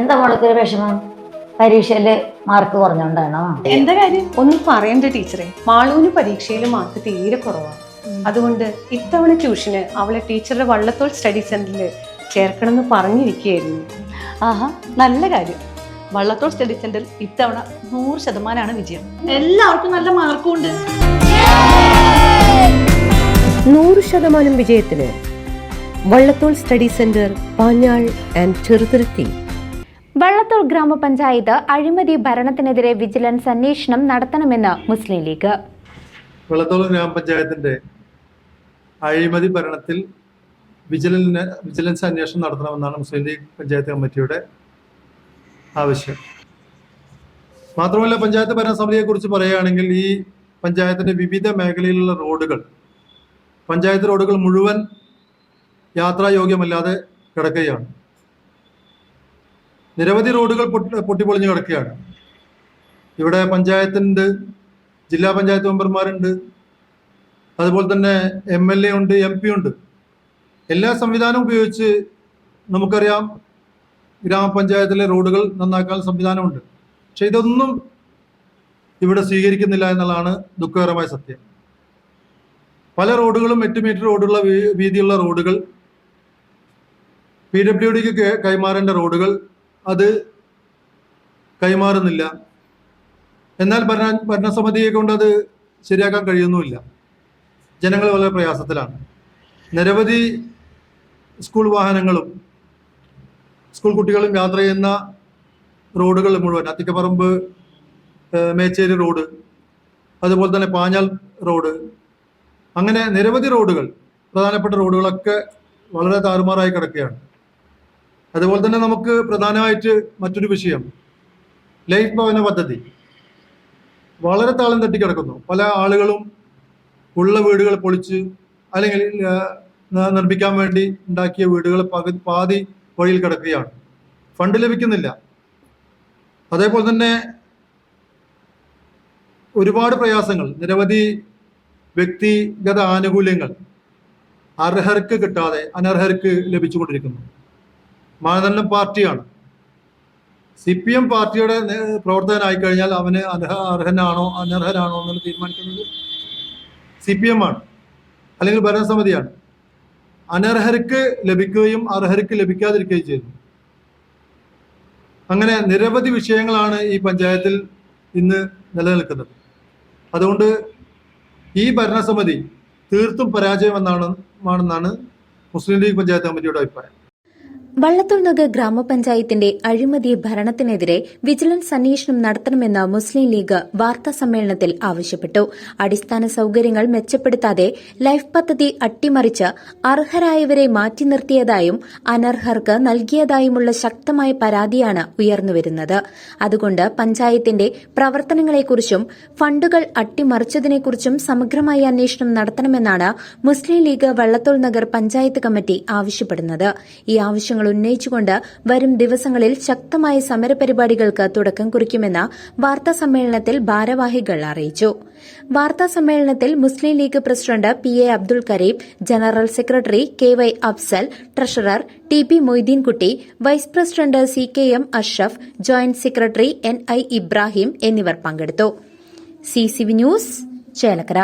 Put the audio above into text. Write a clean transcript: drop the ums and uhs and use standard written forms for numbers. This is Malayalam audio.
എന്താ മോൾക്ക് വിഷമം? പരീക്ഷയില് മാർക്ക് കുറഞ്ഞോണ്ടാണോ? എന്താ കാര്യം? ഒന്നും പറയണ്ട ടീച്ചറെ. മാളൂന് പരീക്ഷയിൽ മാർക്ക് തീരെ കുറവാണ്. അതുകൊണ്ട് ഇത്തവണ ട്യൂഷന് അവളെ ടീച്ചറുടെ വള്ളത്തോൾ സ്റ്റഡി സെന്ററിൽ ചേർക്കണമെന്ന് പറഞ്ഞിരിക്കുകയായിരുന്നു. ആഹാ, നല്ല കാര്യം. വള്ളത്തോൾ സ്റ്റഡി സെന്ററിൽ ഇത്തവണ 100% വിജയം. എല്ലാവർക്കും നല്ല മാർക്കും ഉണ്ട്. 100% വിജയത്തിന് Vallathol study centre, Panjal and Cheruthuruthy. Vallathol ഗ്രാമപഞ്ചായത്ത് അഴിമതി ഭരണത്തിനെതിരെ വിജിലൻസ് അന്വേഷണം നടത്തണമെന്ന് മുസ്ലിം ലീഗ്. വള്ളത്തോൾ ഗ്രാമപഞ്ചായത്തിന്റെ അഴിമതി ഭരണത്തിൽ വിജിലൻസ് അന്വേഷണം നടത്തണമെന്നാണ് മുസ്ലിം ലീഗ് പഞ്ചായത്ത് കമ്മിറ്റിയുടെ ആവശ്യം. മാത്രമല്ല, പഞ്ചായത്ത് ഭരണസമിതിയെ കുറിച്ച് പറയുകയാണെങ്കിൽ ഈ പഞ്ചായത്തിന്റെ വിവിധ മേഖലയിലുള്ള റോഡുകൾ, പഞ്ചായത്ത് റോഡുകൾ മുഴുവൻ യാത്രായോഗ്യമല്ലാതെ കിടക്കുകയാണ്. നിരവധി റോഡുകൾ പൊട്ടിപ്പൊളിഞ്ഞ് കിടക്കുകയാണ്. ഇവിടെ പഞ്ചായത്തുണ്ട്, ജില്ലാ പഞ്ചായത്ത് മെമ്പർമാരുണ്ട്, അതുപോലെ തന്നെ MLA ഉണ്ട്, MP ഉണ്ട്. എല്ലാ സംവിധാനവും ഉപയോഗിച്ച് നമുക്കറിയാം ഗ്രാമപഞ്ചായത്തിലെ റോഡുകൾ നന്നാക്കാൻ സംവിധാനമുണ്ട്. പക്ഷെ ഇതൊന്നും ഇവിടെ സ്വീകരിക്കുന്നില്ല എന്നുള്ളതാണ് ദുഃഖകരമായ സത്യം. പല റോഡുകളും 8 മീറ്റർ റോഡുള്ള വീതിയുള്ള റോഡുകൾ, PWDക്ക് കൈമാറേണ്ട റോഡുകൾ അത് കൈമാറുന്നില്ല. എന്നാൽ ഭരണസമിതിയെ കൊണ്ട് അത് ശരിയാക്കാൻ കഴിയുന്നുമില്ല. ജനങ്ങൾ വളരെ പ്രയാസത്തിലാണ്. നിരവധി സ്കൂൾ വാഹനങ്ങളും സ്കൂൾ കുട്ടികളും യാത്ര ചെയ്യുന്ന റോഡുകൾ മുഴുവൻ, അത്തിക്കപ്പറമ്പ് മേച്ചേരി റോഡ്, അതുപോലെ തന്നെ പാഞ്ഞാൽ റോഡ്, അങ്ങനെ നിരവധി റോഡുകൾ, പ്രധാനപ്പെട്ട റോഡുകളൊക്കെ വളരെ താറുമാറായി കിടക്കുകയാണ്. അതുപോലെ തന്നെ നമുക്ക് പ്രധാനമായിട്ട് മറ്റൊരു വിഷയം, ലൈഫ് ഭവന പദ്ധതി വളരെ താളം തട്ടിക്കിടക്കുന്നു. പല ആളുകളും ഉള്ള വീടുകൾ പൊളിച്ച് അല്ലെങ്കിൽ നിർമ്മിക്കാൻ വേണ്ടി ഉണ്ടാക്കിയ വീടുകൾ പാതി വഴിയിൽ കിടക്കുകയാണ്. ഫണ്ട് ലഭിക്കുന്നില്ല. അതേപോലെ തന്നെ ഒരുപാട് പ്രയാസങ്ങൾ, നിരവധി വ്യക്തിഗത ആനുകൂല്യങ്ങൾ അർഹർക്ക് കിട്ടാതെ അനർഹർക്ക് ലഭിച്ചുകൊണ്ടിരിക്കുന്നു. മാനദണ്ഡം പാർട്ടിയാണ്. CPM പാർട്ടിയുടെ പ്രവർത്തകനായി കഴിഞ്ഞാൽ അവന് അർഹനാണോ അനർഹനാണോ എന്നുള്ളത് തീരുമാനിക്കുന്നത് CPM ആണ്, അല്ലെങ്കിൽ ഭരണസമിതിയാണ്. അനർഹർക്ക് ലഭിക്കുകയും അർഹർക്ക് ലഭിക്കാതിരിക്കുകയും ചെയ്യുന്നു. അങ്ങനെ നിരവധി വിഷയങ്ങളാണ് ഈ പഞ്ചായത്തിൽ ഇന്ന് നിലനിൽക്കുന്നത്. അതുകൊണ്ട് ഈ ഭരണസമിതി തീർത്തും പരാജയമെന്നാണ് മുസ്ലിം ലീഗ് പഞ്ചായത്ത് കമ്മിറ്റിയുടെ അഭിപ്രായം. വള്ളത്തോൾ നഗർ ഗ്രാമപഞ്ചായത്തിന്റെ അഴിമതി ഭരണത്തിനെതിരെ വിജിലൻസ് അന്വേഷണം നടത്തണമെന്ന് മുസ്ലിം ലീഗ് വാർത്താ സമ്മേളനത്തിൽ ആവശ്യപ്പെട്ടു. അടിസ്ഥാന സൌകര്യങ്ങൾ മെച്ചപ്പെടുത്താതെ ലൈഫ് പദ്ധതി അട്ടിമറിച്ച് അർഹരായവരെ മാറ്റി നിർത്തിയതായും അനർഹർക്ക് നൽകിയതായുമുള്ള ശക്തമായ പരാതിയാണ് ഉയർന്നുവരുന്നത്. അതുകൊണ്ട് പഞ്ചായത്തിന്റെ പ്രവർത്തനങ്ങളെക്കുറിച്ചും ഫണ്ടുകൾ അട്ടിമറിച്ചതിനെക്കുറിച്ചും സമഗ്രമായ അന്വേഷണം നടത്തണമെന്നാണ് മുസ്ലിം ലീഗ് വള്ളത്തോൾ നഗർ പഞ്ചായത്ത് കമ്മിറ്റി ആവശ്യപ്പെടുന്നത്. ഈ ആവശ്യങ്ങൾ ഉന്നയിച്ചുകൊണ്ട് വരും ദിവസങ്ങളിൽ ശക്തമായ സമരപരിപാടികൾക്ക് തുടക്കം കുറിക്കുമെന്ന് വാർത്താ സമ്മേളനത്തിൽ ഭാരവാഹികൾ അറിയിച്ചു. വാർത്താ സമ്മേളനത്തിൽ Muslim League president PA Abdul Kareem, general secretary KY Afsal, treasurer TP Moideenkutty, vice president CKM Ashraf, joint secretary NI Ibrahim എന്നിവർ പങ്കെടുത്തു. CCV news, Chelakkara.